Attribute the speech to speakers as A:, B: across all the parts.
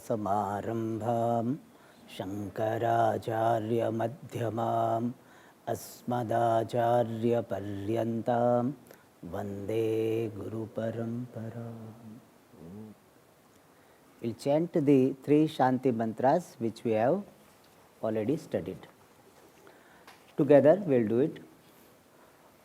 A: समारम्भां शङ्कराचार्यमध्यमाम् अस्मदाचार्यपर्यन्तां वन्दे गुरुपरम्पराम्. We'll chant the 3 Shanti Mantras which we have already studied. Together we'll do it.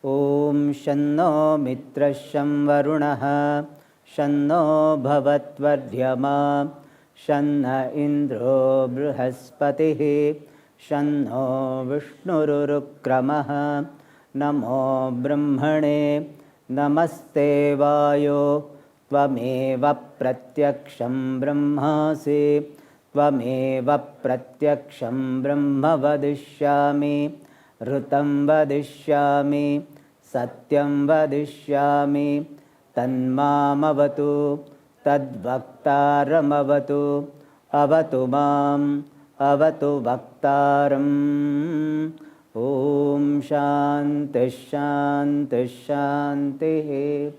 A: Om Shanno Mitrasham Varunah Shanno Bhavatvaryama Shanna Indro Brihaspatihi Shanno Vishnurukramaha Namo Brahmane Namaste Vayo Tvameva Pratyaksham Brahmasi Tvameva Pratyaksham Brahma Vadishyami Rutam Vadishyami Satyam Vadishyami Tanmamavatu Tadvaktaramavatu Avatu Mam Avatu Vaktaram. Om Shanti Shanti Shanti.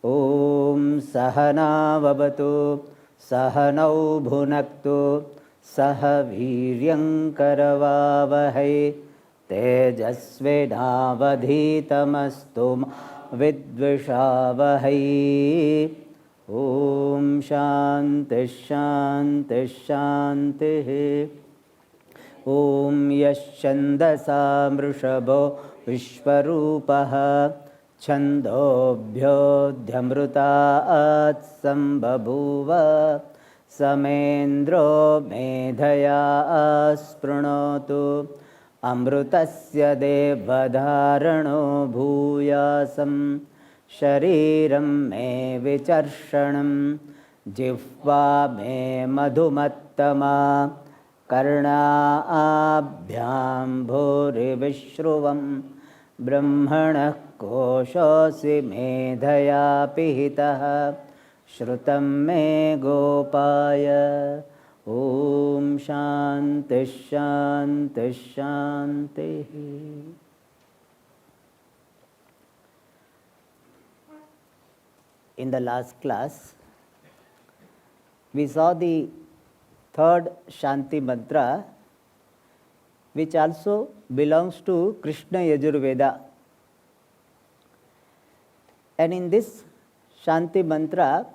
A: Om Sahana Vavatu Sahanau Bhunaktu Sahaviryam Karavavahai Tejasvedavadhitamastu Vidvishavahai. Om Shanti Shanti Shanti. Om Yashandasa Mrushabho Vishwarupaha Chandobhyodhyamrutaat sambabhuva Samendro medhaya aspranotu Amrutasya devadharano bhuyasam Shariram me vicharshanam Jihva me madhumattama Karna abhyam bhuri vishruvam Brahmanah Koshosi medhaya pihitah Shrutam me gopaya. Om Shanti Shanti Shanti. In the last class, we saw the third Shanti Mantra, which also belongs to Krishna Yajurveda. And in this Shanti Mantra,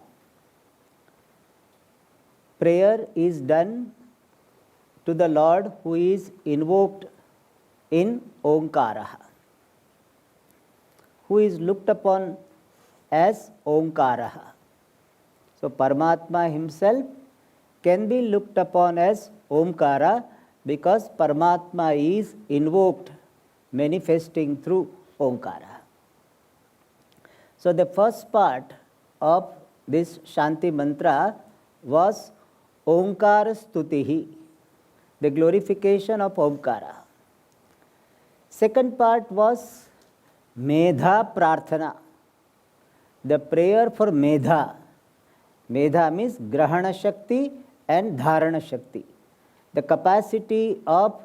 A: prayer is done to the Lord who is invoked in Omkara, who is looked upon as Omkara. So Paramatma himself can be looked upon as Omkara because Paramatma is invoked, manifesting through Omkara. So the first part of this Shanti Mantra was Omkara Stutihi, the glorification of Omkara. Second part was Medha Prarthana, the prayer for Medha. Medha means Grahana Shakti and Dharana Shakti, the capacity of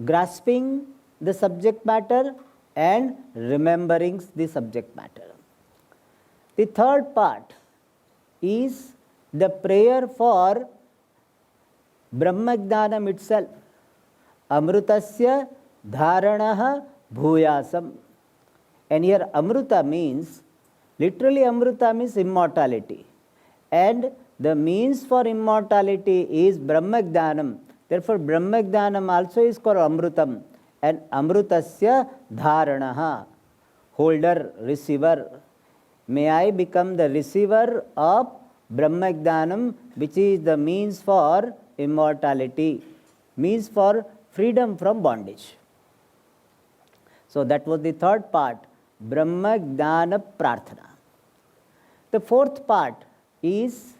A: grasping the subject matter and remembering the subject matter. The third part is the prayer for Brahmagnanam itself. Amrutasya dharanaha bhuyasam. And here Amruta means, literally Amruta means immortality. And the means for immortality is Brahmagnanam. Therefore Brahmagnanam also is called Amrutam. And Amrutasya dharanaha, holder, receiver. May I become the receiver of Brahmagnanam, which is the means for immortality, means for freedom from bondage. So that was the third part, Brahmagnana Prarthana. The fourth part is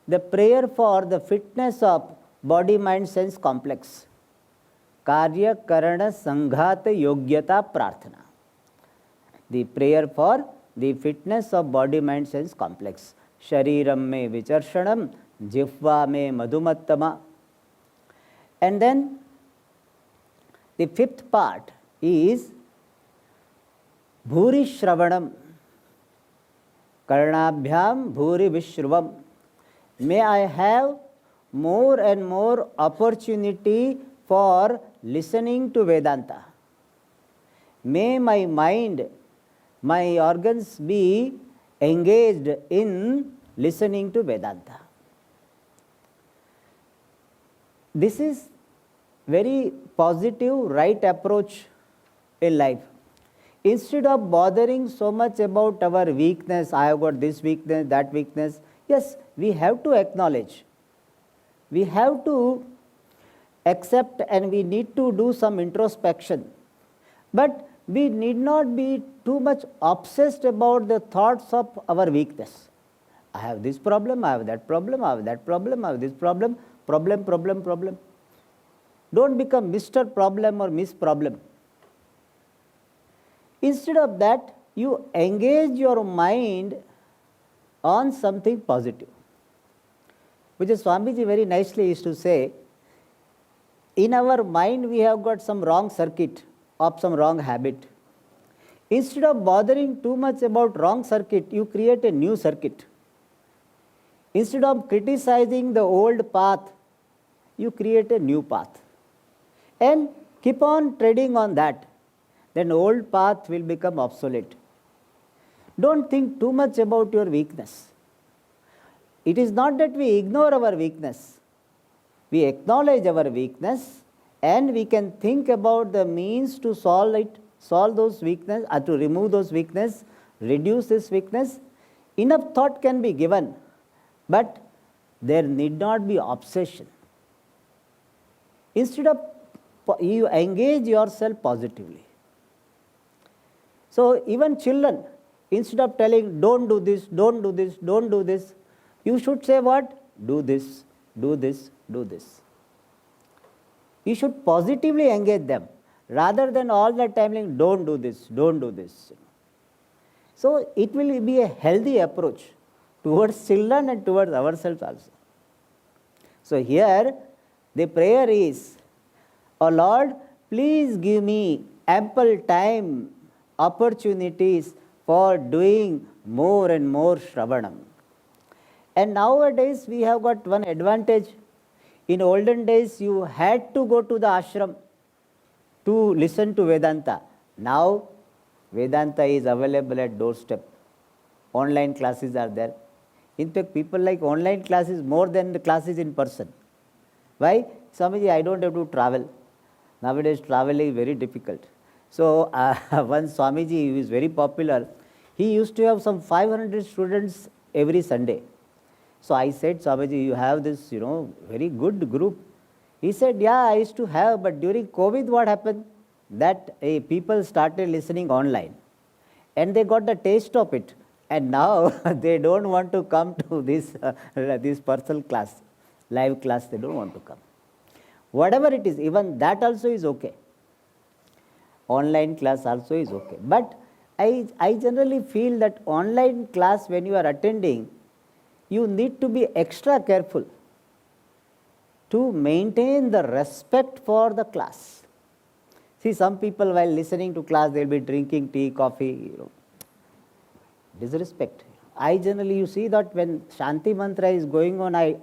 A: the prayer for the fitness of body, mind, sense complex. Karya Karana Sanghata Yogyata Prarthana. The prayer for the fitness of body, mind, sense complex. Shariram me vicharshanam, jihva me madhumattama. And then the fifth part is Bhuri Shravanam, Karnabhyam Bhuri Vishruvam. May I have more and more opportunity for listening to Vedanta. May my mind, my organs be engaged in listening to Vedanta. This is very positive, right approach in life. Instead of bothering so much about our weakness, I have got this weakness, that weakness, yes, we have to acknowledge. We have to accept and we need to do some introspection. But we need not be too much obsessed about the thoughts of our weakness. I have this problem, I have that problem, I have that problem, I have this problem, problem. Don't become Mr. Problem or Miss Problem. Instead of that, you engage your mind on something positive. Which is Swamiji very nicely used to say, in our mind we have got some wrong circuit of some wrong habit. Instead of bothering too much about wrong circuit, you create a new circuit. Instead of criticizing the old path, you create a new path. And keep on treading on that. Then old path will become obsolete. Don't think too much about your weakness. It is not that we ignore our weakness. We acknowledge our weakness and we can think about the means to solve those weaknesses, or to remove those weaknesses, reduce this weakness. Enough thought can be given, but there need not be obsession. Instead of, you engage yourself positively. So even children, instead of telling, don't do this, don't do this, don't do this, you should say what? Do this, do this, do this. You should positively engage them, rather than all the time saying, don't do this, don't do this. So it will be a healthy approach towards children and towards ourselves also. So here the prayer is, oh Lord, please give me ample time, opportunities for doing more and more Shravanam. And nowadays we have got one advantage. In olden days you had to go to the ashram to listen to Vedanta. Now Vedanta is available at doorstep. Online classes are there. In fact, people like online classes more than the classes in person. Why? Swamiji, I don't have to travel. Nowadays traveling is very difficult. So one Swamiji who is very popular, he used to have some 500 students every Sunday. So I said, Swamiji, you have this, very good group. He said, yeah, I used to have, but during COVID what happened? That people started listening online. And they got the taste of it. And now they don't want to come to this personal class, live class, they don't want to come. Whatever it is, even that also is okay. Online class also is okay. But I generally feel that online class, when you are attending, you need to be extra careful to maintain the respect for the class. See, some people while listening to class, they will be drinking tea, coffee, disrespect. I generally, you see that when Shanti Mantra is going on, I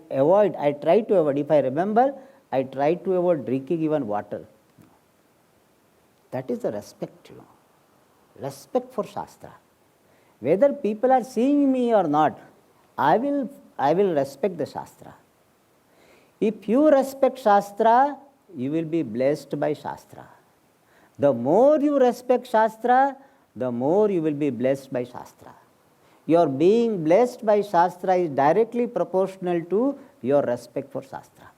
A: try to avoid. If I remember, I try to avoid drinking even water. That is the respect, respect for Shastra. Whether people are seeing me or not, I will respect the Shastra. If you respect Shastra, you will be blessed by Shastra. The more you respect Shastra, the more you will be blessed by Shastra. Your being blessed by Shastra is directly proportional to your respect for Shastra.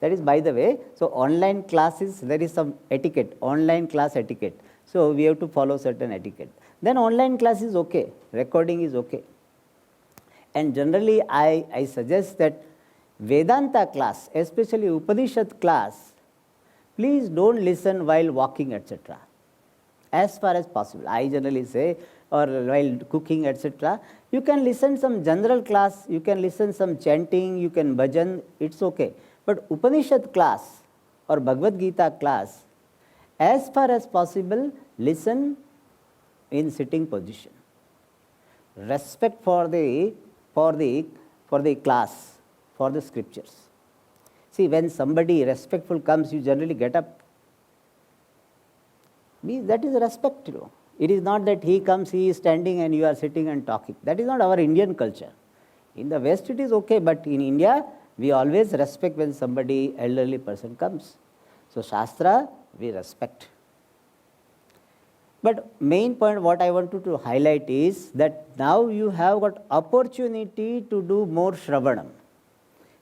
A: That is, by the way, so online classes, there is some etiquette, online class etiquette. So we have to follow certain etiquette. Then online class is okay, recording is okay. And generally I suggest that Vedanta class, especially Upanishad class, please don't listen while walking, etc. As far as possible. I generally say, or while cooking, etc. You can listen some general class, you can listen some chanting, you can bhajan, it's okay. But Upanishad class or Bhagavad Gita class, as far as possible, listen in sitting position. Respect for the for the class, for the scriptures. See, when somebody respectful comes, you generally get up. That is respect, It is not that he comes, he is standing and you are sitting and talking. That is not our Indian culture. In the West it is okay, but in India, we always respect when somebody, elderly person comes. So Shastra, we respect. But main point what I wanted to highlight is that now you have got opportunity to do more Shravanam.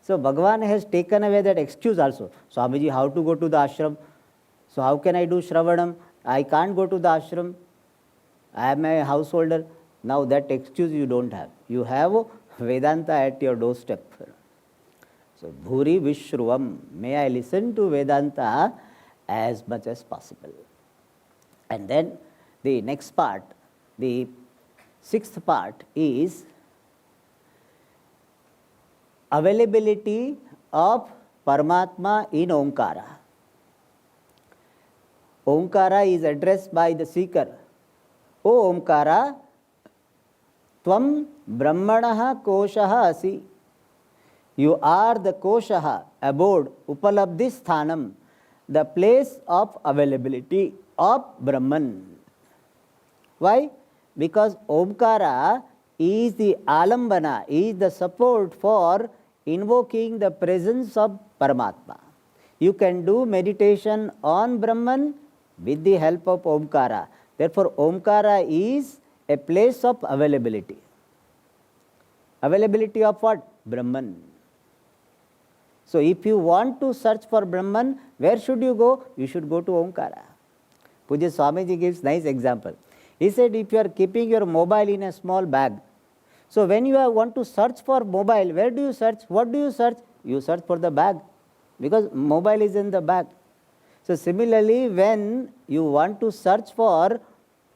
A: So Bhagavan has taken away that excuse also. Swamiji, how to go to the ashram? So how can I do Shravanam? I can't go to the ashram. I am a householder. Now that excuse you don't have. You have Vedanta at your doorstep. So Bhuri Vishruvam. May I listen to Vedanta as much as possible. And then the next part, the sixth part is availability of Paramatma in Omkara. Omkara is addressed by the seeker. O Omkara, Tvam Brahmanaha Koshaha Asi. You are the Koshaha, abode, Upalabdhi Sthanam, the place of availability of Brahman. Why? Because Omkara is the alambana, is the support for invoking the presence of Paramatma. You can do meditation on Brahman with the help of Omkara. Therefore, Omkara is a place of availability. Availability of what? Brahman. So, if you want to search for Brahman, where should you go? You should go to Omkara. Pujya Swamiji gives nice example. He said, if you are keeping your mobile in a small bag, so when you want to search for mobile, where do you search? What do you search? You search for the bag, because mobile is in the bag. So similarly, when you want to search for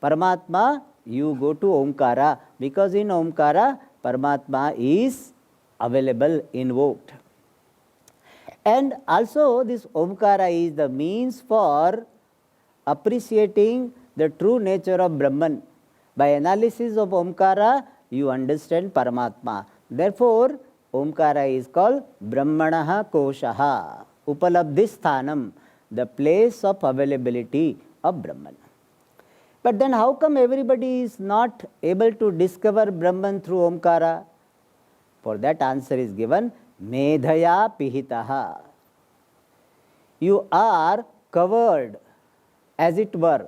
A: Paramatma, you go to Omkara, because in Omkara, Paramatma is available, invoked. And also this Omkara is the means for appreciating the true nature of Brahman. By analysis of Omkara, you understand Paramatma. Therefore, Omkara is called Brahmanaha Koshaha, Upalabdhi Sthanam, the place of availability of Brahman. But then how come everybody is not able to discover Brahman through Omkara? For that answer is given, Medhaya Pihitaha. You are covered, as it were,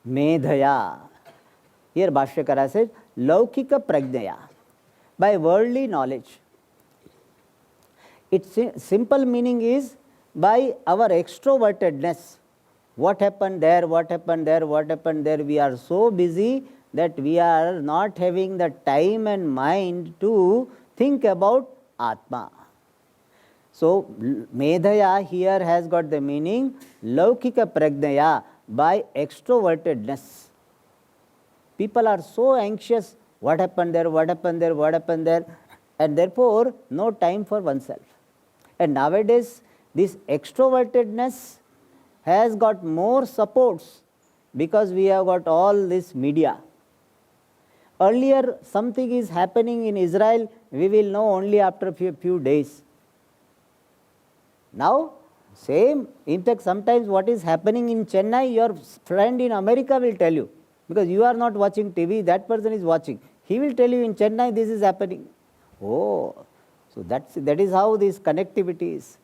A: Medhaya. Here Bhashyakara says, Laukika Pragnaya, by worldly knowledge. Its simple meaning is by our extrovertedness. What happened there, what happened there, what happened there. We are so busy that we are not having the time and mind to think about Atma. So, Medhaya here has got the meaning Laukika Pragnaya, by extrovertedness. People are so anxious, what happened there, what happened there, what happened there, and therefore no time for oneself. And nowadays this extrovertedness has got more supports because we have got all this media. Earlier something is happening in Israel, we will know only after a few days. Now same, in fact sometimes what is happening in Chennai, your friend in America will tell you, because you are not watching TV, that person is watching. He will tell you in Chennai this is happening. Oh, so that is how this connectivity is.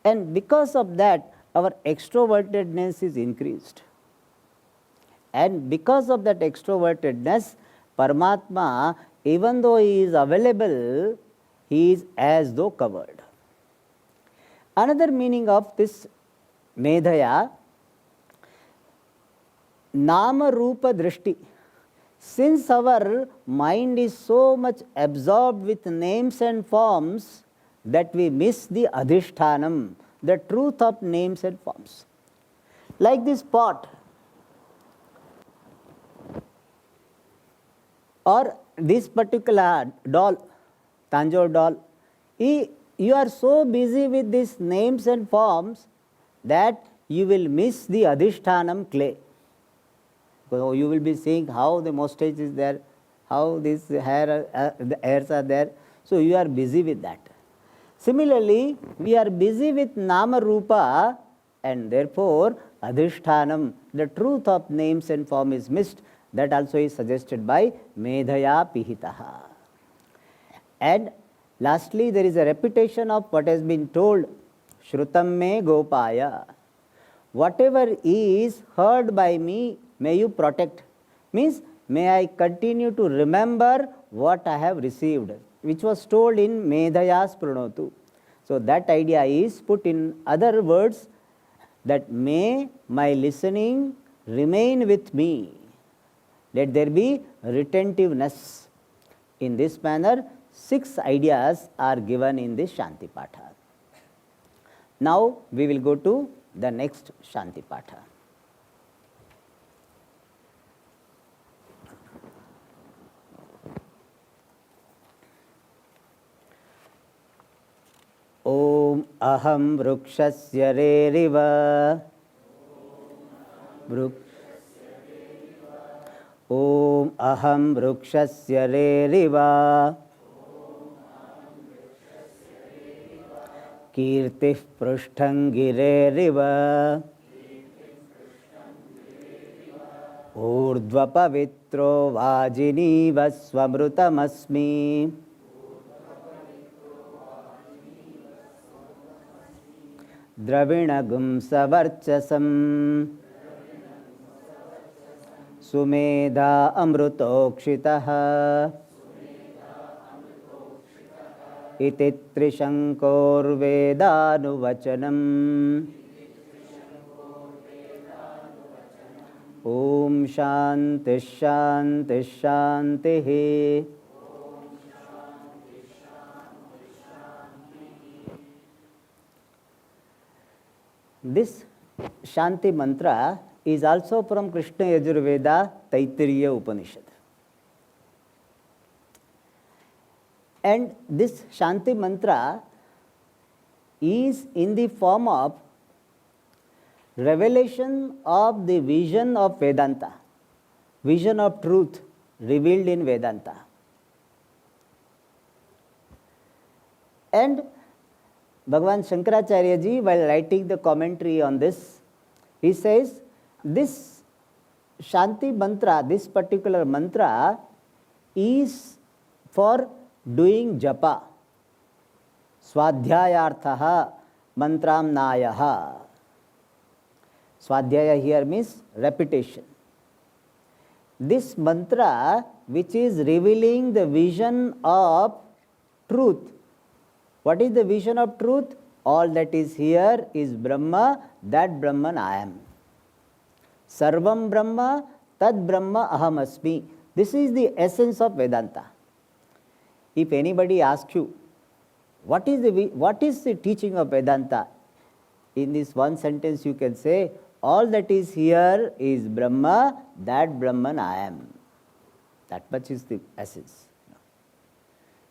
A: And because of that, our extrovertedness is increased. And because of that extrovertedness, Paramatma, even though he is available, he is as though covered. Another meaning of this Medhaya, Nama Rupa Drishti. Since our mind is so much absorbed with names and forms that we miss the Adhishthanam, the truth of names and forms. Like this pot, or this particular doll, Tanjore doll, you are so busy with these names and forms that you will miss the Adhishthanam clay. So you will be seeing how the mustache is there, how the hairs are there. So you are busy with that. Similarly, we are busy with Nama Rupa, and therefore Adhishthanam, the truth of names and form, is missed. That also is suggested by Medhaya Pihitaha. And lastly, there is a repetition of what has been told, Shrutam me Gopaya. Whatever is heard by me, may you protect. Means, may I continue to remember what I have received, which was told in Medhayas Pranotu. So that idea is put in other words, that may my listening remain with me. Let there be retentiveness. In this manner, 6 ideas are given in this Shanti Patha. Now we will go to the next Shanti Patha. Om aham vrukshasya reriva. Om aham vrukshasya reriva. Kirtih prusthang gireriva. Urdhva pavitro vajiniva swamrutamasmi. Dravinagum savarchasam. Sumedha amrutokshitaha. Iti trishankor vedānuvachanam. Om Shanti Shanti Shanti. This Shanti mantra is also from Krishna Yajurveda Taittiriya Upanishad. And this Shanti mantra is in the form of revelation of the vision of Vedanta, vision of truth revealed in Vedanta. And Bhagavan Shankaracharya ji, while writing the commentary on this, he says, this Shanti mantra, this particular mantra, is for doing japa. Swadhyayarthaha mantramnayaha. Swadhyaya here means repetition. This mantra, which is revealing the vision of truth. What is the vision of truth? All that is here is Brahma, that Brahman I am. Sarvam Brahma, Tad Brahma Aham Asmi. This is the essence of Vedanta. If anybody asks you, what is the teaching of Vedanta? In this one sentence you can say, all that is here is Brahma, that Brahman I am. That much is the essence.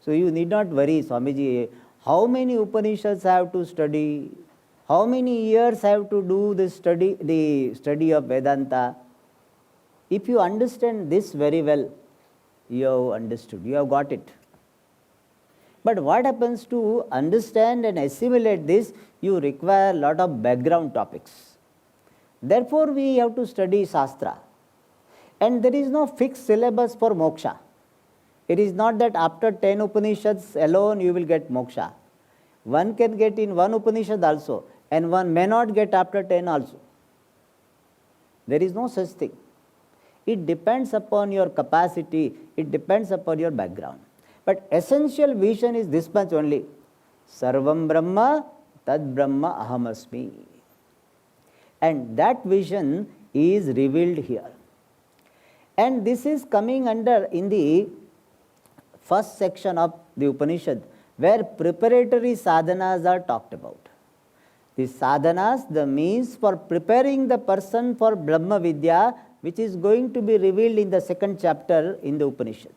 A: So you need not worry, Swamiji, how many Upanishads I have to study? How many years I have to do the study of Vedanta? If you understand this very well, you have understood, you have got it. But what happens to understand and assimilate this? You require a lot of background topics. Therefore, we have to study Shastra. And there is no fixed syllabus for moksha. It is not that after 10 Upanishads alone you will get moksha. One can get in one Upanishad also, and one may not get after 10 also. There is no such thing. It depends upon your capacity, it depends upon your background. But essential vision is this much only. Sarvam Brahma, Tad Brahma Ahamasmi. And that vision is revealed here. And this is coming under in the first section of the Upanishad, where preparatory sadhanas are talked about. The sadhanas, the means for preparing the person for Brahma Vidya, which is going to be revealed in the second chapter in the Upanishad.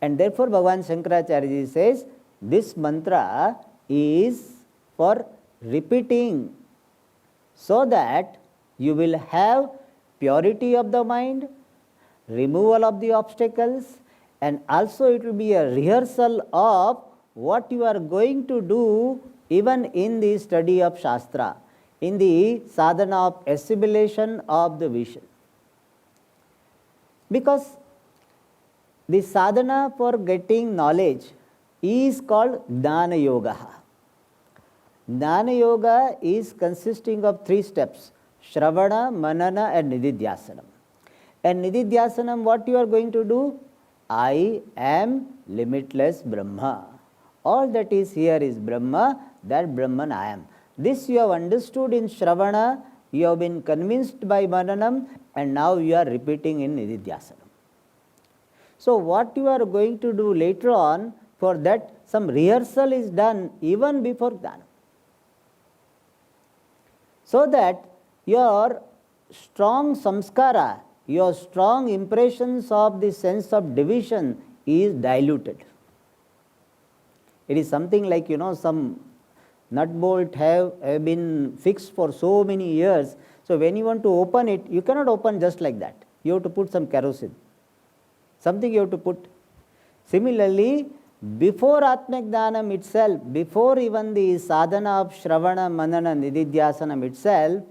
A: And therefore, Bhagavan Shankaracharya says, this mantra is for repeating so that you will have purity of the mind, removal of the obstacles, And also it will be a rehearsal of what you are going to do even in the study of Shastra, in the sadhana of assimilation of the vision. Because the sadhana for getting knowledge is called Jnana Yoga. Jnana Yoga is consisting of 3 steps: Shravana, Manana and Nididhyasanam. And Nididhyasanam, what you are going to do? I am limitless Brahma. All that is here is Brahma, that Brahman I am. This you have understood in Shravana, you have been convinced by Mananam, and now you are repeating in Nididhyasanam. So what you are going to do later on, for that some rehearsal is done even before Jnana. So that your strong samskara, your strong impressions of the sense of division is diluted. It is something like, some nut bolt have been fixed for so many years. So when you want to open it, you cannot open just like that. You have to put some kerosene. Something you have to put. Similarly, before Atmak Dhanam itself, before even the sadhana of Shravana, Manana, Nididhyasanam itself,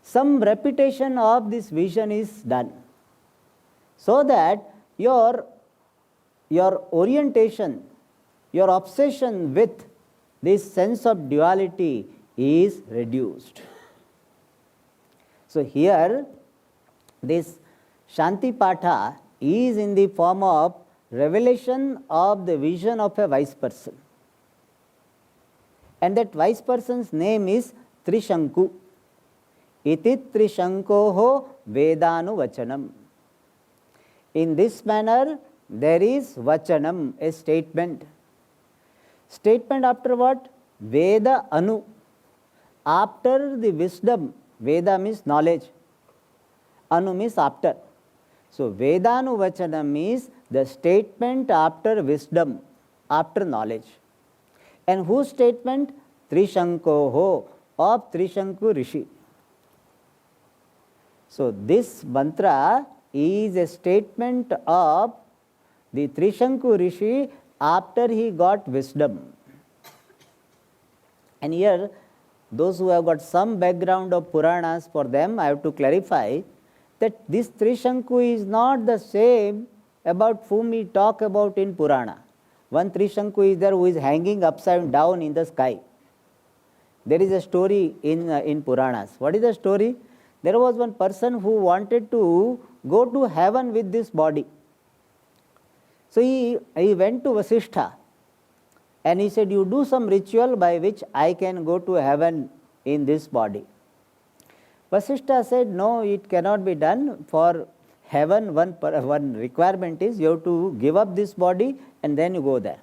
A: some repetition of this vision is done. So that your orientation, your obsession with this sense of duality is reduced. So here, this Shanti Patha is in the form of revelation of the vision of a wise person. And that wise person's name is Trishanku. Iti Trishankoho Vedanu Vachanam. In this manner, there is Vachanam, a statement. Statement after what? Veda Anu. After the wisdom. Veda means knowledge. Anu means after. So Vedanu Vachanam is the statement after wisdom, after knowledge. And whose statement? Trishankoho, of Trishanku Rishi. So this mantra is a statement of the Trishanku Rishi after he got wisdom. And here, those who have got some background of Puranas, for them I have to clarify that this Trishanku is not the same about whom we talk about in Purana. One Trishanku is there who is hanging upside down in the sky. There is a story in Puranas. What is the story? There was one person who wanted to go to heaven with this body. So he went to Vasishtha and he said, you do some ritual by which I can go to heaven in this body. Vasishtha said, no, it cannot be done. For heaven, one requirement is you have to give up this body and then you go there.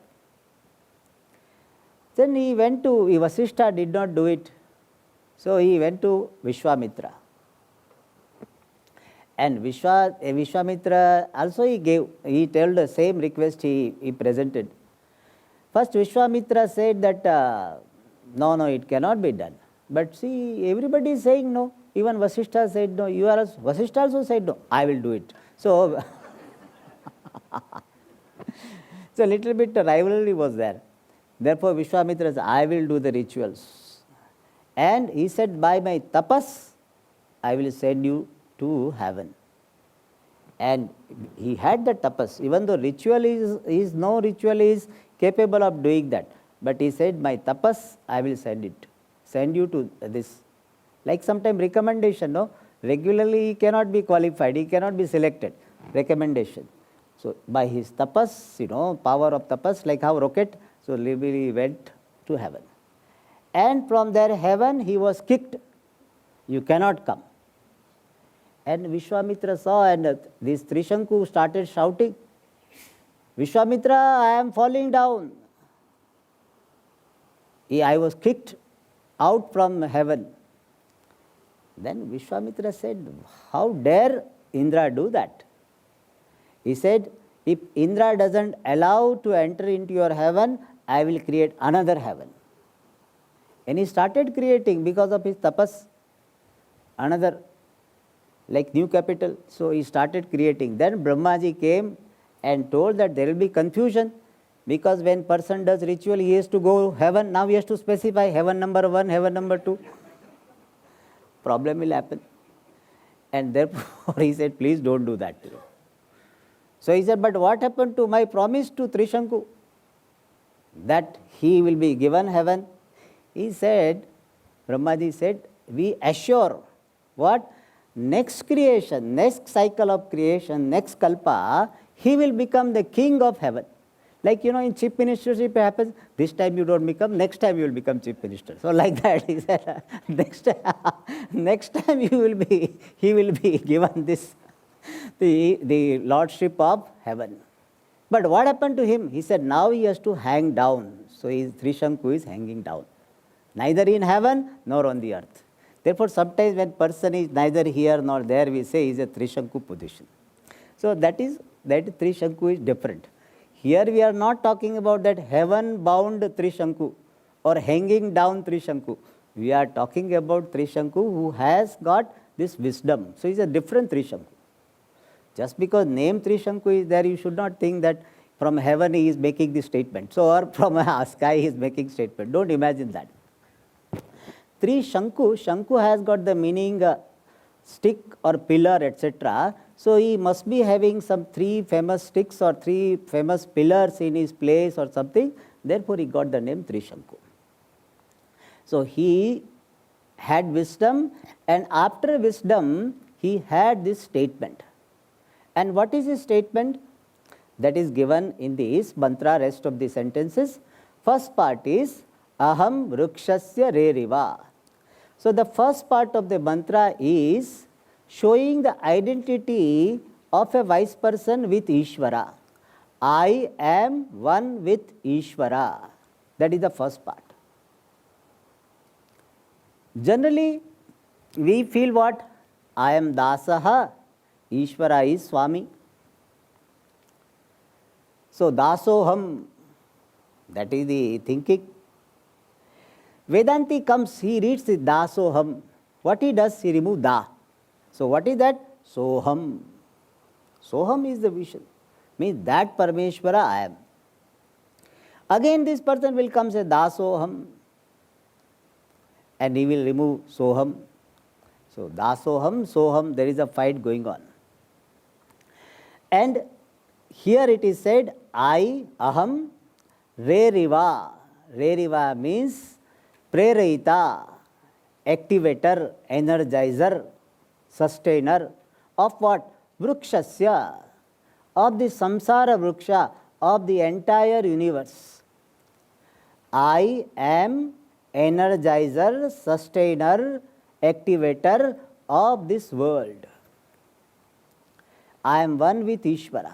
A: Then he went to, Vasishtha did not do it. So he went to Vishwamitra. And Vishwamitra also he told the same request he presented. First Vishwamitra said that, no, it cannot be done. But see, everybody is saying no. Even Vasishtha said no. Vasishtha also said no. I will do it. So, so little bit rivalry was there. Therefore, Vishwamitra said, I will do the rituals. And he said, by my tapas, I will send you to heaven. And he had the tapas. Even though no ritual is capable of doing that. But he said, my tapas, I will send you to this. Like sometime recommendation, no? Regularly he cannot be qualified, he cannot be selected. Recommendation. So by his tapas, power of tapas, like how rocket, so he went to heaven. And from there heaven he was kicked. You cannot come. And Vishwamitra saw, and this Trishanku started shouting, Vishwamitra, I am falling down. I was kicked out from heaven. Then Vishwamitra said, how dare Indra do that? He said, if Indra doesn't allow to enter into your heaven, I will create another heaven. And he started creating because of his tapas, another, like new capital. So he started creating. Then Brahmaji came and told that there will be confusion, because when person does ritual, he has to go heaven. Now he has to specify heaven number 1, heaven number 2. Problem will happen. And therefore he said, please don't do that. So he said, but what happened to my promise to Trishanku? That he will be given heaven. He said, Brahmaji said, we assure what? Next creation, next cycle of creation, next kalpa, he will become the king of heaven. Like, in chief ministership happens, this time you don't become, next time you will become chief minister. So like that, he said, next time he will be given this, the lordship of heaven. But what happened to him? He said, now he has to hang down. So Trishanku is hanging down. Neither in heaven nor on the earth. Therefore, sometimes when person is neither here nor there, we say is a Trishanku position. So that Trishanku is different. Here we are not talking about that heaven-bound Trishanku or hanging down Trishanku. We are talking about Trishanku who has got this wisdom. So he is a different Trishanku. Just because name Trishanku is there, you should not think that from heaven he is making the statement. So, or from a sky he is making statement. Don't imagine that. Shanku has got the meaning stick or pillar, etc. So he must be having some 3 famous sticks or 3 famous pillars in his place or something. Therefore he got the name Trishanku. So he had wisdom, and after wisdom he had this statement. And what is his statement? That is given in this mantra, rest of the sentences. First part is Aham Vrukshasya Reriva. So the first part of the mantra is showing the identity of a wise person with Ishvara. I am one with Ishvara. That is the first part. Generally, we feel what? I am Dasaha, Ishvara is Swami. So Dasoham, that is the thinking. Vedanti comes, he reads the Dasoham. What he does, he removes Da. So what is that? Soham. Soham is the vision. Means that Parameshwara I am. Again this person will come say Dasoham, and he will remove Soham. So Dasoham, Soham, there is a fight going on. And here it is said, I, Aham, Reriva. Reriva means Prerayita, activator, energizer, sustainer of what? Vrukshasya, of the samsara vruksha, of the entire universe. I am energizer, sustainer, activator of this world. I am one with Ishvara.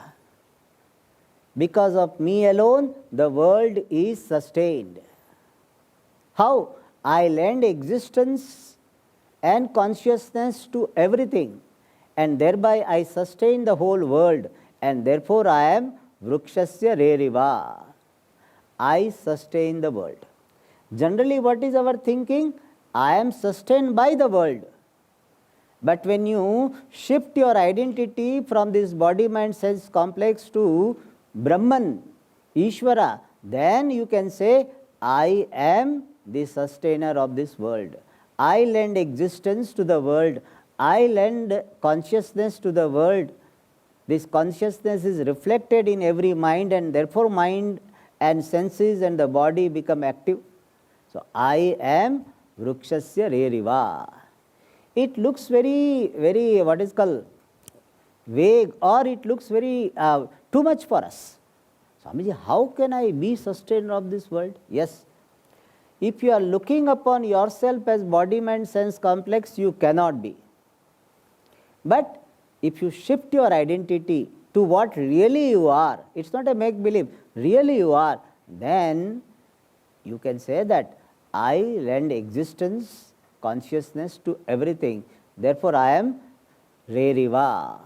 A: Because of me alone, the world is sustained. How? I lend existence and consciousness to everything, and thereby I sustain the whole world, and therefore I am Vrukshasya Reriva. I sustain the world. Generally, what is our thinking? I am sustained by the world. But when you shift your identity from this body, mind, sense complex to Brahman, Ishvara, then you can say, I am the sustainer of this world. I lend existence to the world. I lend consciousness to the world. This consciousness is reflected in every mind, and therefore mind and senses and the body become active. So I am Vrukshasya Reriva. It looks very, very, what is called, vague, or it looks very too much for us. Swamiji, how can I be sustainer of this world? Yes. If you are looking upon yourself as body, mind, sense complex, you cannot be. But if you shift your identity to what really you are, it's not a make-believe, really you are, then you can say that I lend existence, consciousness to everything. Therefore, I am Reriva.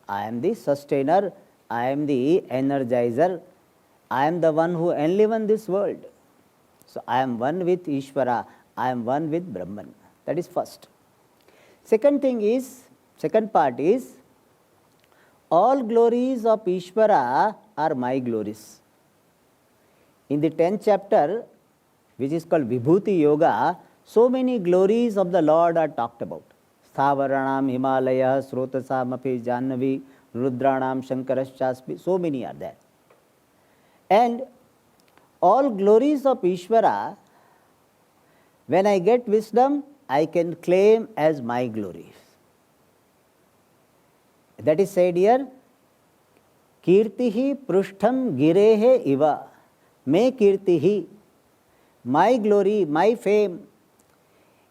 A: I am the sustainer. I am the energizer. I am the one who enliven this world. So I am one with Ishvara. I am one with Brahman. That is first. Second part is all glories of Ishvara are my glories. In the 10th chapter, which is called Vibhuti Yoga, so many glories of the Lord are talked about. Stavaranam, Himalaya, Srotasamapi, Jannavi, Rudranam, Shankarashchaspi, so many are there. And all glories of Ishvara, when I get wisdom, I can claim as my glories. That is said here, Kirtihi Prushtham Girehe Iva. Me Kirtihi, my glory, my fame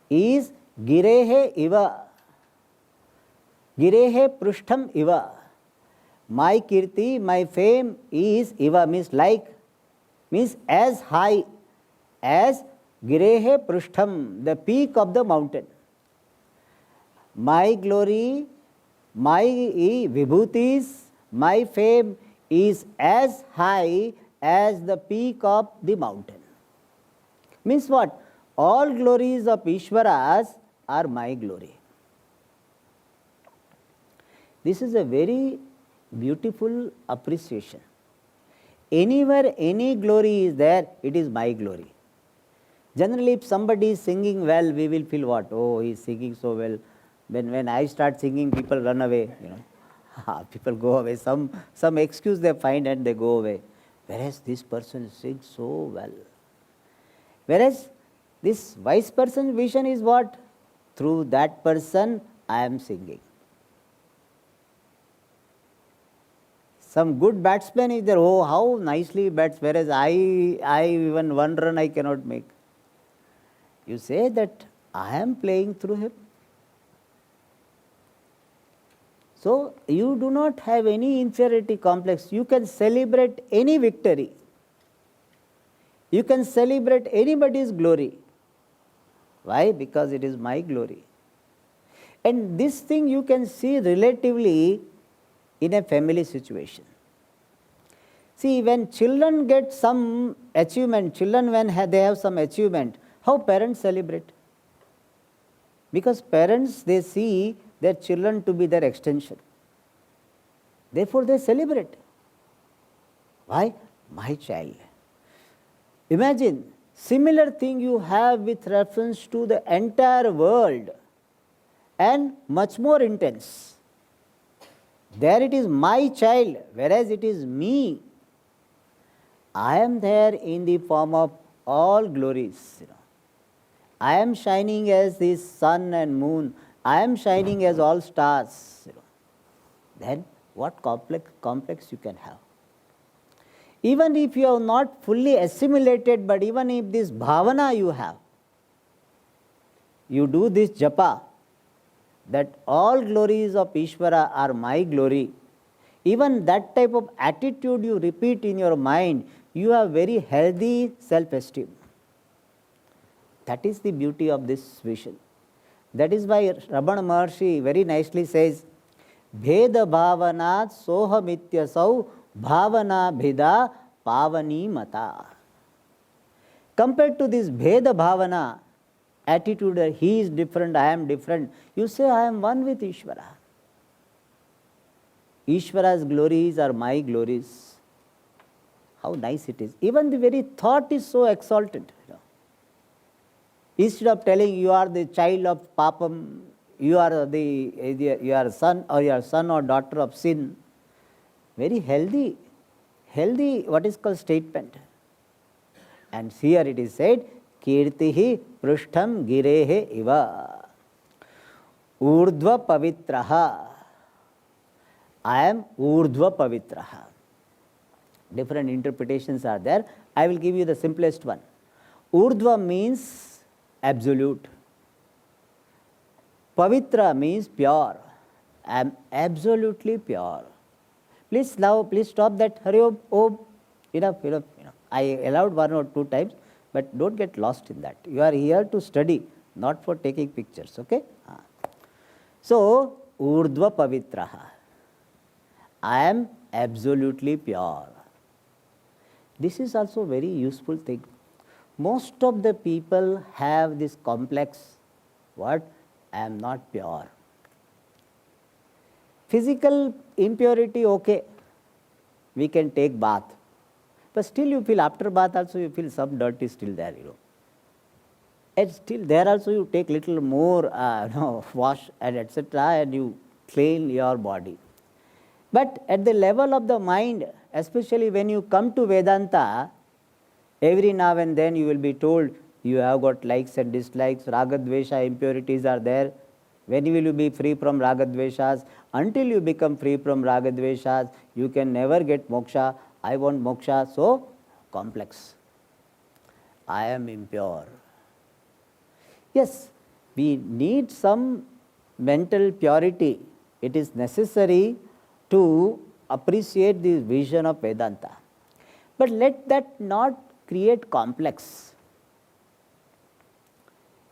A: is Girehe Iva. Girehe Prushtham Iva. My Kirti, my fame is Iva, means like, means as high as Girehe Prushtham, the peak of the mountain. My glory, my vibhutis, my fame is as high as the peak of the mountain. Means what? All glories of Ishvaras are my glory. This is a very beautiful appreciation. Anywhere any glory is there, it is my glory. Generally, if somebody is singing well, we will feel what? Oh, he is singing so well. When I start singing, people run away. People go away. Some excuse they find and they go away. Whereas this person sings so well. Whereas this wise person's vision is what? Through that person, I am singing. Some good batsman is there. Oh, how nicely he bats. Whereas I even one run I cannot make. You say that I am playing through him. So, you do not have any inferiority complex. You can celebrate any victory. You can celebrate anybody's glory. Why? Because it is my glory. And this thing you can see relatively in a family situation. See, when children get some achievement, children when they have some achievement, how parents celebrate? Because parents, they see their children to be their extension. Therefore, they celebrate. Why? My child. Imagine, similar thing you have with reference to the entire world and much more intense. There it is my child, whereas it is me. I am there in the form of all glories. I am shining as the sun and moon. I am shining as all stars. Then what complex you can have. Even if you have not fully assimilated, but even if this bhavana you have, you do this japa, that all glories of Ishvara are my glory. Even that type of attitude you repeat in your mind, you have very healthy self-esteem. That is the beauty of this vision. That is why Ramana Maharshi very nicely says, Bheda bhavanat sohamityasau bhavana bheda pavani mata. Compared to this Bheda bhavana, attitude that he is different, I am different, you say I am one with Ishvara. Ishvara's glories are my glories. How nice it is. Even the very thought is so exalted. Instead of telling you are the child of papam, you are son or daughter of sin, very healthy what is called statement. And here it is said, Kirtihi Prushtham Girehe Iva. Urdhva Pavitraha. I am Urdhva Pavitraha. Different interpretations are there. I will give you the simplest one. Urdhva means absolute. Pavitra means pure. I am absolutely pure. Please stop that. Hurry up. Oh, enough. I allowed 1 or 2 times, but don't get lost in that. You are here to study, not for taking pictures. Okay? So, Urdhva Pavitraha. I am absolutely pure. This is also a very useful thing. Most of the people have this complex, what? I am not pure. Physical impurity, okay, we can take bath. But still you feel after bath also you feel some dirt is still there, And still there also you take little more wash and etc. and you clean your body. But at the level of the mind, especially when you come to Vedanta, every now and then you will be told you have got likes and dislikes, ragadvesha impurities are there. When will you be free from ragadveshas? Until you become free from ragadveshas, you can never get moksha. I want moksha, so complex. I am impure. Yes, we need some mental purity. It is necessary to appreciate the vision of Vedanta. But let that not create complex.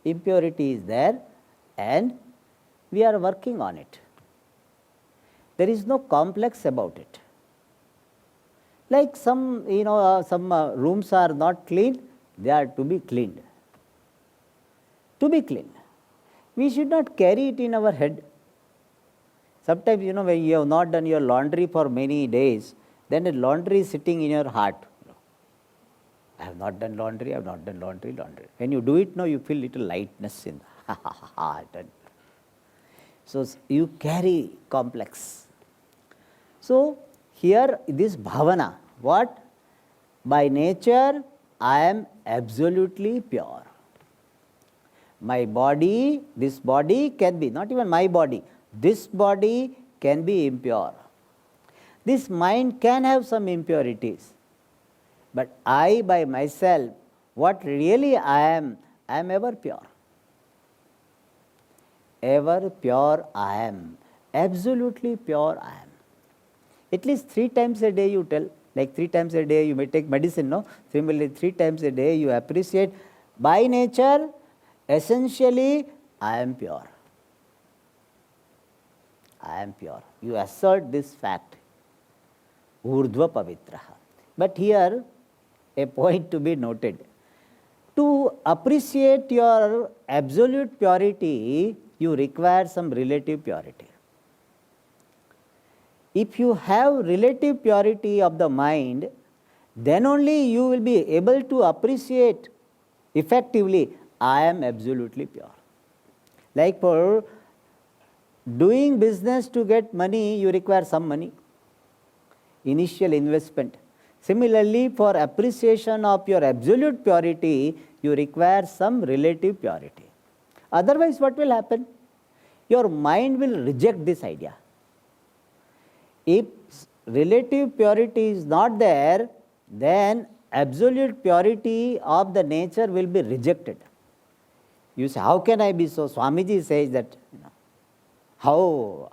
A: Impurity is there and we are working on it. There is no complex about it. Like some rooms are not cleaned, they are to be cleaned. To be cleaned. We should not carry it in our head. Sometimes, when you have not done your laundry for many days, then the laundry is sitting in your heart. I have not done laundry, I have not done laundry. When you do it now, you feel little lightness in the heart. So you carry complex. So here this bhavana, what? By nature, I am absolutely pure. My body, this body can be, not even my body, this body can be impure. This mind can have some impurities. But I by myself, what really I am ever pure. Ever pure I am. Absolutely pure I am. At least 3 times a day you tell, like 3 times a day you may take medicine, no? Similarly, 3 times a day you appreciate, by nature, essentially, I am pure. I am pure. You assert this fact. Urdhva pavitraha. But here, a point to be noted. To appreciate your absolute purity, you require some relative purity. If you have relative purity of the mind, then only you will be able to appreciate effectively, I am absolutely pure. Like for doing business to get money, you require some money, initial investment. Similarly, for appreciation of your absolute purity, you require some relative purity. Otherwise, what will happen? Your mind will reject this idea. If relative purity is not there, then absolute purity of the nature will be rejected. You say, how can I be so? Swamiji says that, how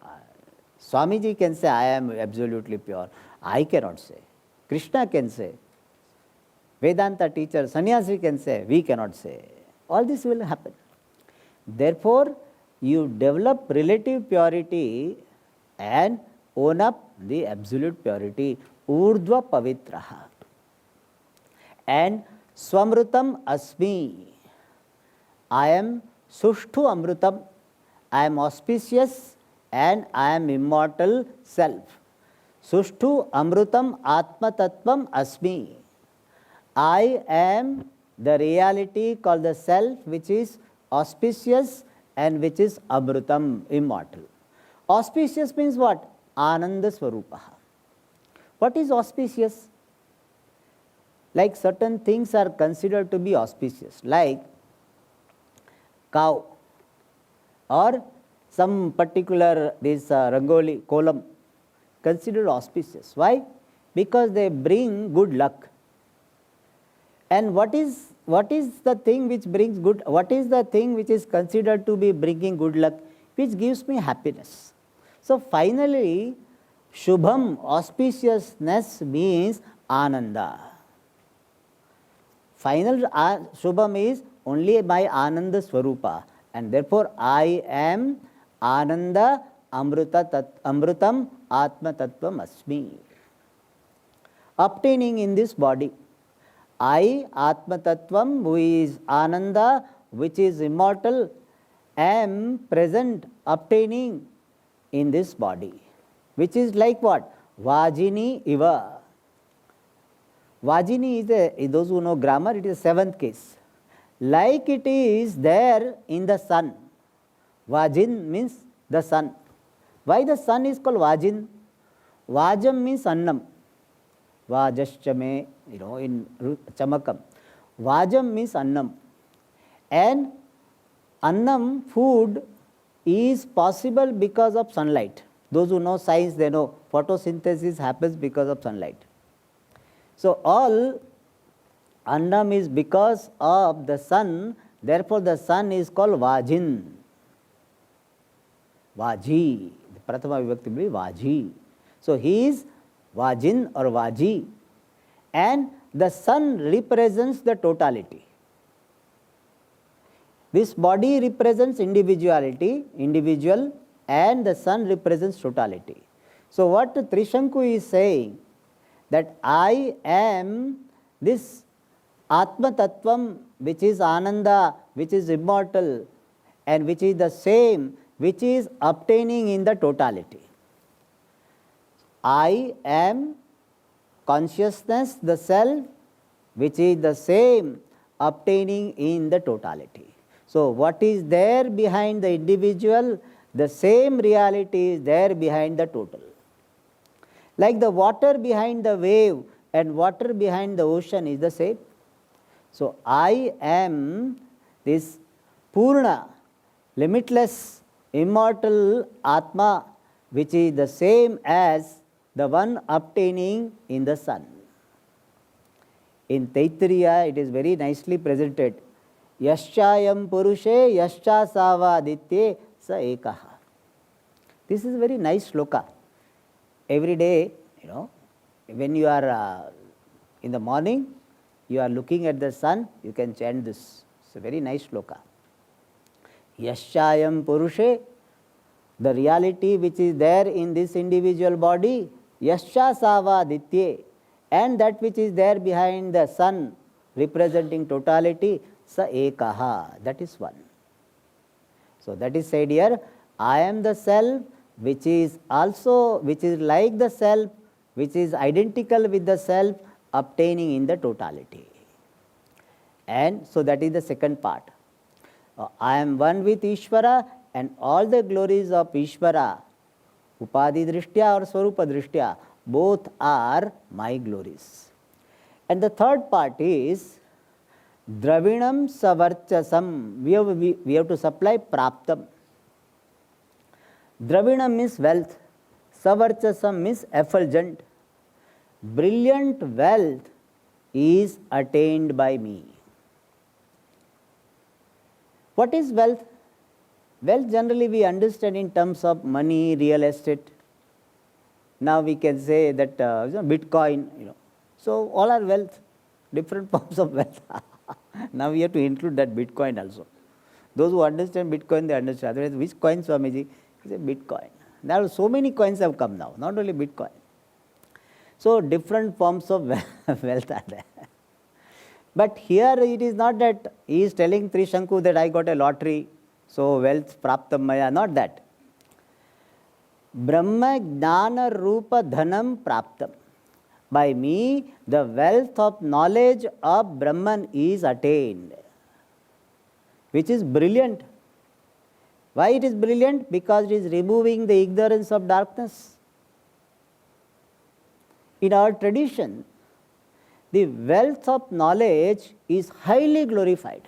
A: Swamiji can say, I am absolutely pure. I cannot say. Krishna can say. Vedanta teacher, sannyasi can say. We cannot say. All this will happen. Therefore, you develop relative purity and own up the absolute purity. Urdhva pavitraha. And swamrutam asmi. I am sushtu amrutam. I am auspicious and I am immortal self. Sushtu amrutam atma tattvam asmi. I am the reality called the self, which is auspicious and which is amrutam, immortal. Auspicious means what? Ananda swarupaha. What is auspicious? Like certain things are considered to be auspicious, like cow or some particular rangoli, kolam, considered auspicious. Why? Because they bring good luck. And what is the thing which brings good, what is the thing which is considered to be bringing good luck, which gives me happiness? So finally, Shubham, auspiciousness means Ananda. Final Shubham is only by Ananda Swarupa, and therefore I am Ananda Amrutam Atma Tattvam Asmi. Obtaining in this body, I, Atma Tattvam, who is Ananda, which is immortal, am present, obtaining in this body. which is like what? Vajini iva. Vajini is those who know grammar, it is seventh case. Like it is there in the sun. Vajin means the sun. Why the sun is called Vajin? Vajam means annam. Vajaschame, in Chamakam. Vajam means annam. And annam, food, is possible because of sunlight. Those who know science, they know photosynthesis happens because of sunlight. So all annam is because of the sun, therefore the sun is called Vajin. Vaji, the Prathama Vibhakti will be Vaji. So he is Vajin or Vaji, and the sun represents the totality. This body represents individuality, individual, and the sun represents totality. So what Trishanku is saying, that I am this Atma Tattvam, which is Ananda, which is immortal, and which is the same, which is obtaining in the totality. I am consciousness, the self, which is the same, obtaining in the totality. So what is there behind the individual, the same reality is there behind the total. Like the water behind the wave and water behind the ocean is the same. So I am this Purna, limitless, immortal Atma, which is the same as the one obtaining in the sun. In Taittiriya, it is very nicely presented. Yaschayam Purushe Yascha Savaditye Sa Ekaha. This is a very nice sloka. Every day, when you are in the morning, you are looking at the sun, you can chant this. It's a very nice sloka. Yaschayam Purushe, the reality which is there in this individual body, Yascha Savaditye, and that which is there behind the sun, representing totality, Sa Ekaha, that is one. So that is said here, I am the self, which is like the self, which is identical with the self, obtaining in the totality. And so that is the second part. I am one with Ishvara, and all the glories of Ishvara, Upadi Drishtya or Swarupa Drishtya, both are my glories. And the third part is Dravinam Savarchasam. We have to supply Praptam. Dravinam means wealth. Savarchasam means effulgent. Brilliant wealth is attained by me. What is wealth? Wealth generally we understand in terms of money, real estate. Now we can say that Bitcoin, So all are wealth, different forms of wealth. Now we have to include that Bitcoin also. Those who understand Bitcoin, they understand. Otherwise, which coin, Swamiji? He said Bitcoin. There are so many coins have come now, not only Bitcoin. So different forms of wealth are there. But here it is not that he is telling Trishanku that I got a lottery, so wealth praptam maya, not that. Brahma Jnana Rupa Dhanam Praptam. By me, the wealth of knowledge of Brahman is attained, which is brilliant. Why it is brilliant? Because it is removing the ignorance of darkness. In our tradition, the wealth of knowledge is highly glorified.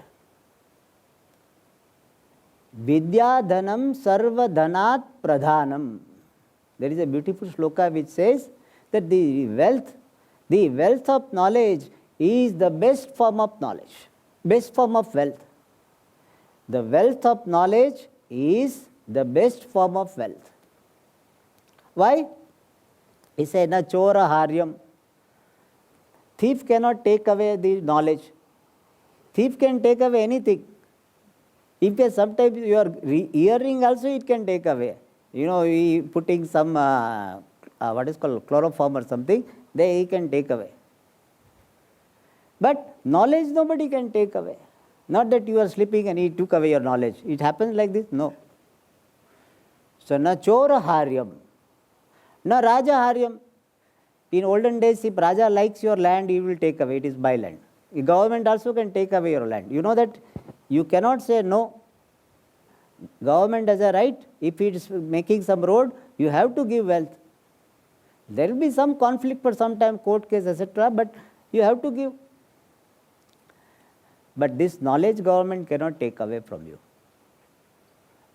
A: Vidya dhanam sarva dhanat pradhanam. There is a beautiful sloka which says that the wealth of knowledge is the best form of knowledge, best form of wealth. The wealth of knowledge is the best form of wealth. Why? He said, na chora haryam. Thief cannot take away the knowledge. Thief can take away anything. If sometimes your earring also it can take away. He putting some what is called chloroform or something, he can take away. But knowledge nobody can take away. Not that you are sleeping and he took away your knowledge. It happens like this? No. So na chora haryam. Na Raja Haryam. In olden days, if Raja likes your land, he will take away. It is by land. The government also can take away your land. You know that you cannot say no. Government has a right. If it is making some road, you have to give wealth. There will be some conflict for some time, court case, etc., but you have to give. But this knowledge government cannot take away from you.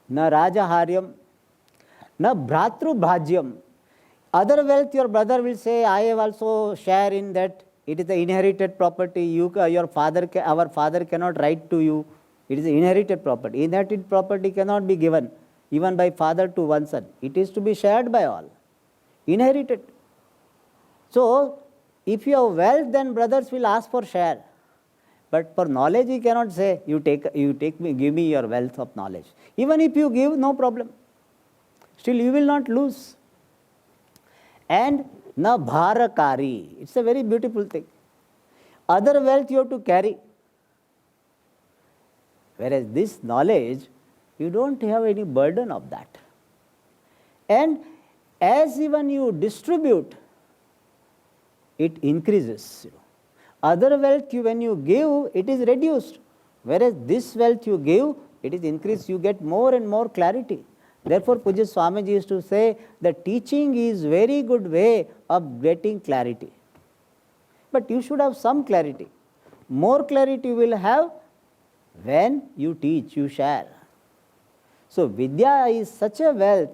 A: Na Raja Haryam, na Bhratru Bhajyam. Other wealth, your brother will say, I have also share in that. It is the inherited property. Our father cannot write to you. It is inherited property. Inherited property cannot be given even by father to one son. It is to be shared by all. Inherited. So, if you have wealth, then brothers will ask for share. But for knowledge, you cannot say, you take me, give me your wealth of knowledge. Even if you give, no problem. Still, you will not lose. And na bharakari. It's a very beautiful thing. Other wealth you have to carry. Whereas this knowledge, you don't have any burden of that. And as even you distribute, it increases. Other wealth, when you give, it is reduced. Whereas this wealth you give, it is increased. You get more and more clarity. Therefore, Pujya Swamiji used to say that teaching is very good way of getting clarity. But you should have some clarity. More clarity you will have when you teach, you share. So, Vidya is such a wealth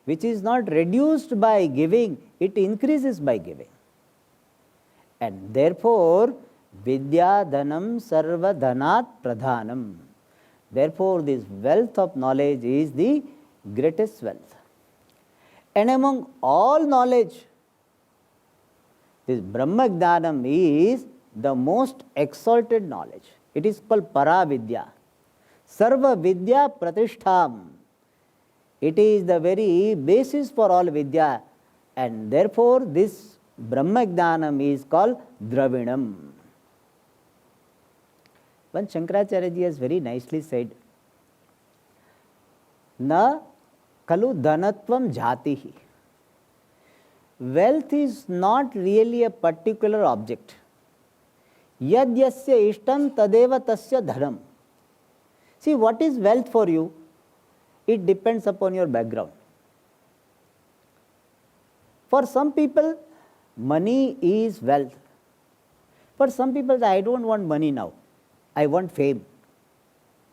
A: which is not reduced by giving, it increases by giving. And therefore, Vidya Dhanam Sarva Dhanat Pradhanam. Therefore, this wealth of knowledge is the greatest wealth. And among all knowledge, this Brahma Jnanam is the most exalted knowledge. It is called Paravidya. Sarva Vidya Pratishtham. It is the very basis for all Vidya. And therefore, this Brahma Jnanam is called Dravinam. One Shankaracharya ji has very nicely said, Na kalu dhanatvam jhatihi. Wealth is not really a particular object. Yad yasya ishtam tadeva tasya dhanam. See, what is wealth for you? It depends upon your background. For some people, money is wealth. For some people, I don't want money now. I want fame.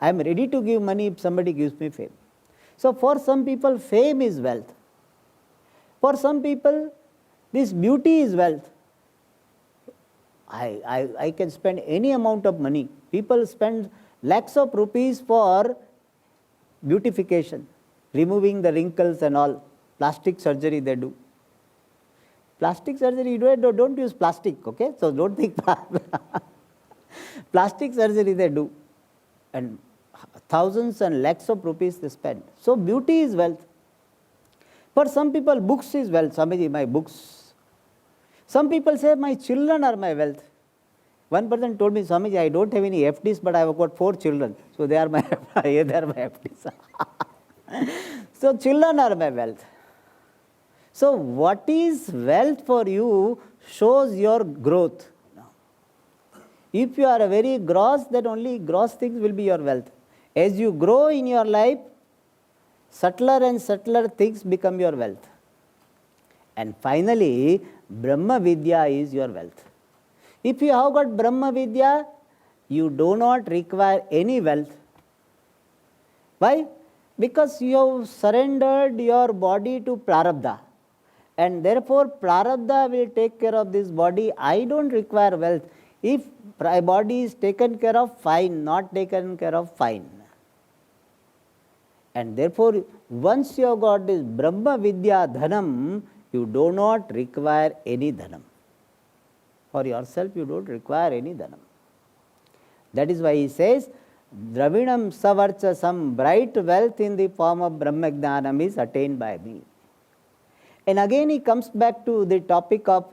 A: I am ready to give money if somebody gives me fame. So, for some people, fame is wealth. For some people, this beauty is wealth. I can spend any amount of money. People spend lakhs of rupees for beautification, removing the wrinkles and all. Plastic surgery they do. Plastic surgery, don't use plastic, okay? So don't think plastic surgery they do. And thousands and lakhs of rupees they spend. So beauty is wealth. For some people, books is wealth. Swamiji, my books. Some people say, my children are my wealth. One person told me, Swamiji, I don't have any FDs, but I have got 4 children. So they are my, they are my FDs. So children are my wealth. So what is wealth for you shows your growth. If you are a very gross, then only gross things will be your wealth. As you grow in your life, subtler and subtler things become your wealth. And finally, Brahma Vidya is your wealth. If you have got Brahma Vidya, you do not require any wealth. Why? Because you have surrendered your body to Prarabdha. And therefore, Prarabdha will take care of this body. I don't require wealth. If my body is taken care of, fine. Not taken care of, fine. And therefore, once you have got this Brahma Vidya Dhanam, you do not require any Dhanam. For yourself, you don't require any Dhanam. That is why he says, Dravinam Savarchasam, bright wealth in the form of Brahma Jnanam is attained by me. And again he comes back to the topic of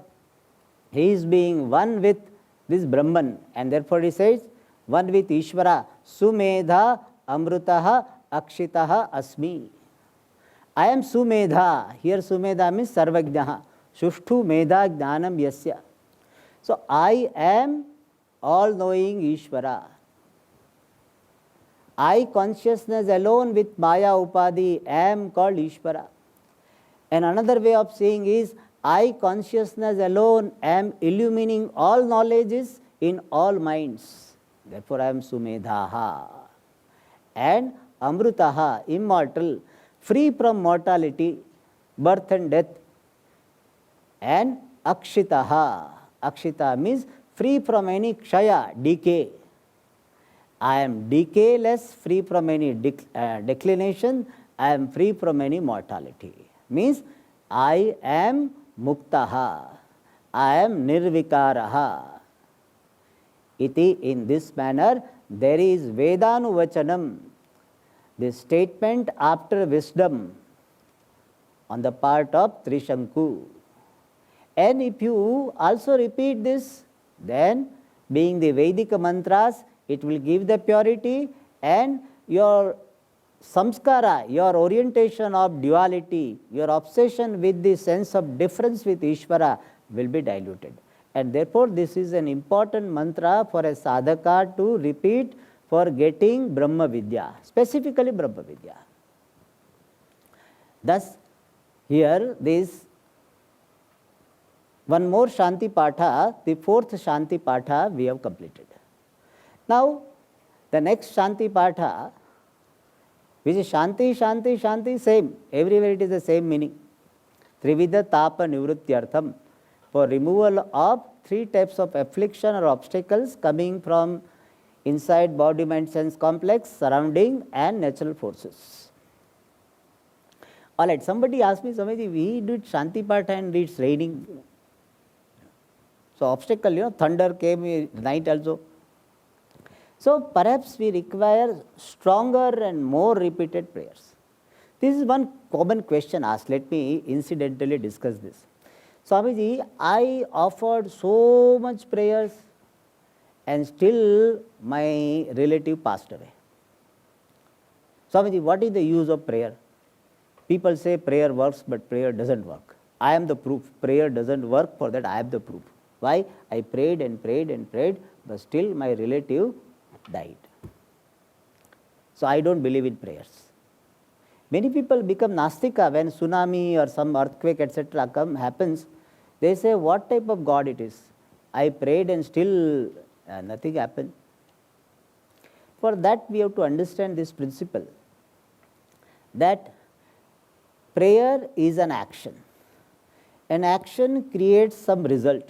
A: he is being one with this Brahman. And therefore he says, one with Ishvara, Sumedha Amrutaha Akshitaha Asmi. I am Sumedha. Here Sumedha means Sarvajnaha. Shushtu Medha Jnanam Yasya. So I am all-knowing Ishvara. I consciousness alone with Maya Upadhi am called Ishvara. And another way of saying is, I consciousness alone am illumining all knowledges in all minds. Therefore I am Sumedhaha. And Amrutaha, immortal, free from mortality, birth and death. And Akshitaha. Akshita means free from any kshaya, decay. I am decayless, free from any declination. I am free from any mortality. Means I am muktaha. I am nirvikaraha. Iti, in this manner, there is Vedanu the statement after wisdom on the part of Trishanku. And if you also repeat this, then being the Vedic mantras, it will give the purity, and your samskara, your orientation of duality, your obsession with the sense of difference with Ishvara will be diluted. And therefore, this is an important mantra for a sadhaka to repeat for getting Brahma Vidya, specifically Brahma Vidya. Thus, here this one more Shanti Patha, the fourth Shanti Patha we have completed. Now, the next Shanti Patha, which is Shanti, Shanti, Shanti, same. Everywhere it is the same meaning. Trividha Tapa Nivrutyartham, for removal of three types of affliction or obstacles coming from inside body, mind, sense complex, surrounding and natural forces. Alright, somebody asked me, Swamiji, we did Shanti Patha and it's raining. So obstacle, thunder came night also. So perhaps we require stronger and more repeated prayers. This is one common question asked. Let me incidentally discuss this. Swamiji, I offered so much prayers and still my relative passed away. Swamiji, what is the use of prayer? People say prayer works, but prayer doesn't work. I am the proof. Prayer doesn't work, for that I am the proof. Why? I prayed and prayed and prayed, but still my relative died. So I don't believe in prayers. Many people become Nastika when tsunami or some earthquake, etc. happens. They say, what type of God it is? I prayed and still nothing happened. For that we have to understand this principle, that prayer is an action. An action creates some result.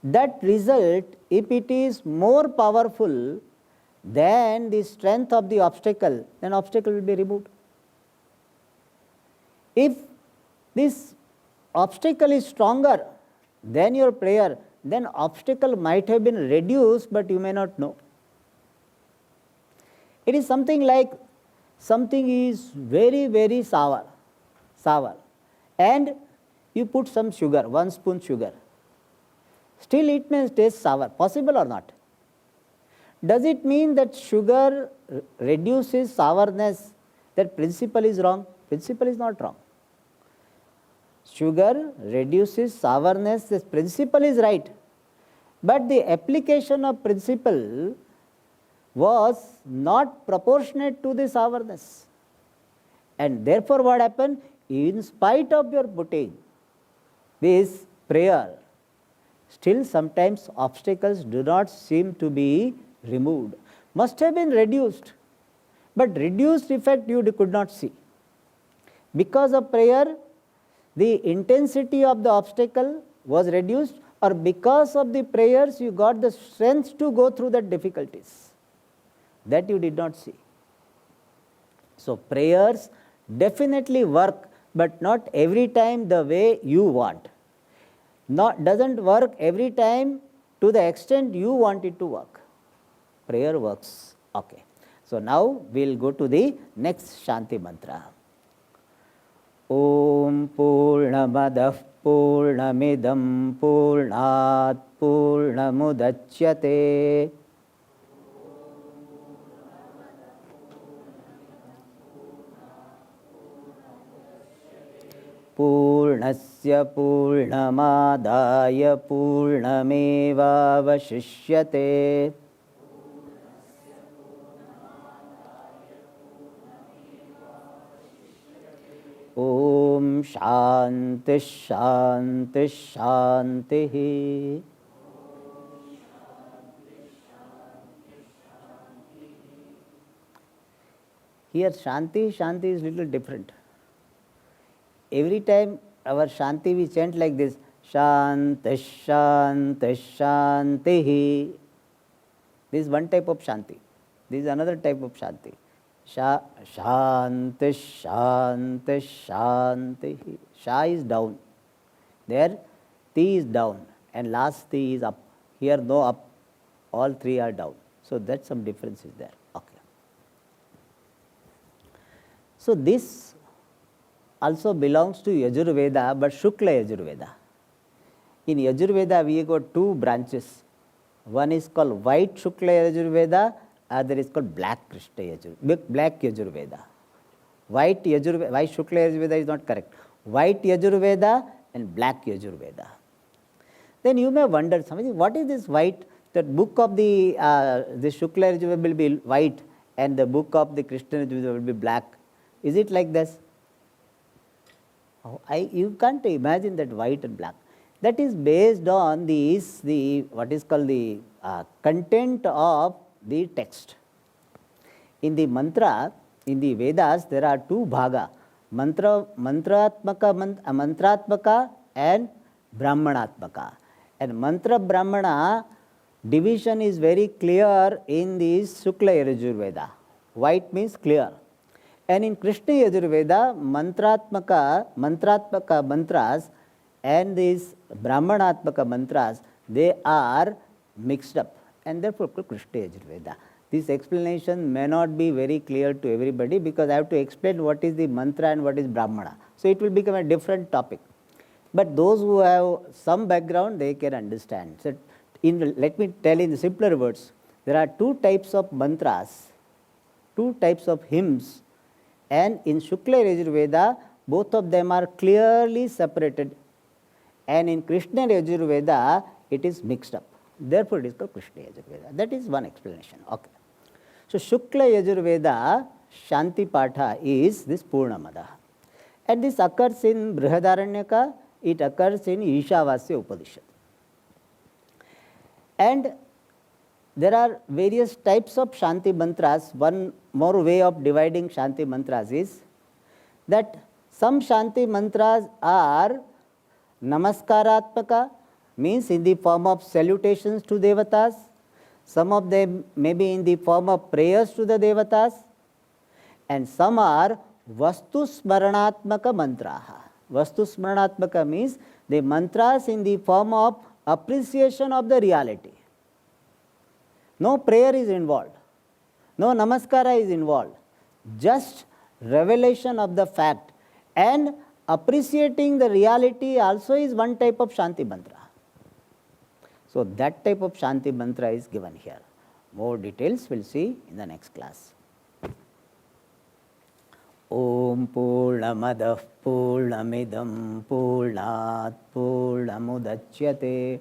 A: That result, if it is more powerful than the strength of the obstacle, then obstacle will be removed. If this obstacle is stronger than your prayer, then obstacle might have been reduced, but you may not know. It is something like something is very, very sour, and you put some sugar, 1 spoon sugar. Still it may taste sour. Possible or not? Does it mean that sugar reduces sourness? That principle is wrong? Principle is not wrong. Sugar reduces sourness, this principle is right. But the application of principle was not proportionate to the sourness. And therefore what happened? In spite of your putting this prayer, still sometimes obstacles do not seem to be removed. Must have been reduced, but reduced effect you could not see. Because of prayer, the intensity of the obstacle was reduced, or because of the prayers you got the strength to go through the difficulties. That you did not see. So prayers definitely work, but not every time the way you want. Doesn't work every time to the extent you want it to work. Prayer works. Okay. So now we'll go to the next Shanti mantra. Om Purnamadah Purnamidam Purnat Purnamudachyate पूर्णस्य पूर्णमादाय पूर्णमेवावशिष्यते। Om Shanti Shanti Shanti. Here Shanti Shanti is little different. Every time our Shanti we chant like this, Shanti Shanti Shanti. This is one type of Shanti. This is another type of Shanti. Shanti Shanti Shanti. Sha is down. There Ti is down and last Ti is up. Here no up. All three are down. So that some difference is there. Okay. So this also belongs to Yajurveda, but Shukla Yajurveda. In Yajurveda we got two branches. One is called white Shukla Yajurveda, other is called black Krishna Yajurveda, black Yajurveda. White Shukla Yajurveda is not correct. White Yajurveda and black Yajurveda. Then you may wonder, what is this white? The book of the Shukla Yajurveda will be white and the book of the Krishna Yajurveda will be black. Is it like this? You can't imagine that white and black. That is based on what is called the content of the text. In the mantra, in the Vedas, there are two bhaga, mantratmaka and brahmanatmaka. And mantra brahmana division is very clear in the Shukla Yajurveda. White means clear. And in Krishna Yajurveda, mantratmaka mantras and these brahmanatmaka mantras, they are mixed up and therefore Krishna Yajurveda. This explanation may not be very clear to everybody because I have to explain what is the mantra and what is brahmana. So it will become a different topic. But those who have some background, they can understand. So let me tell in simpler words, there are two types of mantras, two types of hymns, and in Shukla Yajurveda, both of them are clearly separated. And in Krishna Yajurveda, it is mixed up. Therefore, it is called Krishna Yajurveda. That is one explanation. Okay. So, Shukla Yajurveda, Shanti Patha is this Purnamada. And this occurs in Brihadaranyaka, it occurs in Ishavasya Upanishad. And there are various types of Shanti mantras. One more way of dividing Shanti mantras is that some Shanti mantras are Namaskaratmaka, means in the form of salutations to devatas. Some of them may be in the form of prayers to the devatas. And some are Vastu Smaranatmaka mantraha. Vastu Smaranatmaka means the mantras in the form of appreciation of the reality. No prayer is involved. No namaskara is involved. Just revelation of the fact and appreciating the reality also is one type of Shanti mantra. So that type of Shanti mantra is given here. More details we'll see in the next class. Om Purnamadah Purnamidam Purnat Purnamudachyate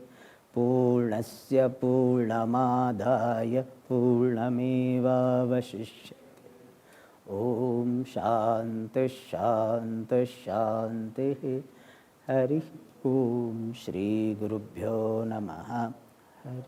A: Purnasya Purnamadaya Purnamevavashishyate. Om Shanti Shanti Shanti. Hari Om Shri Gurubhyo Namaha. Hari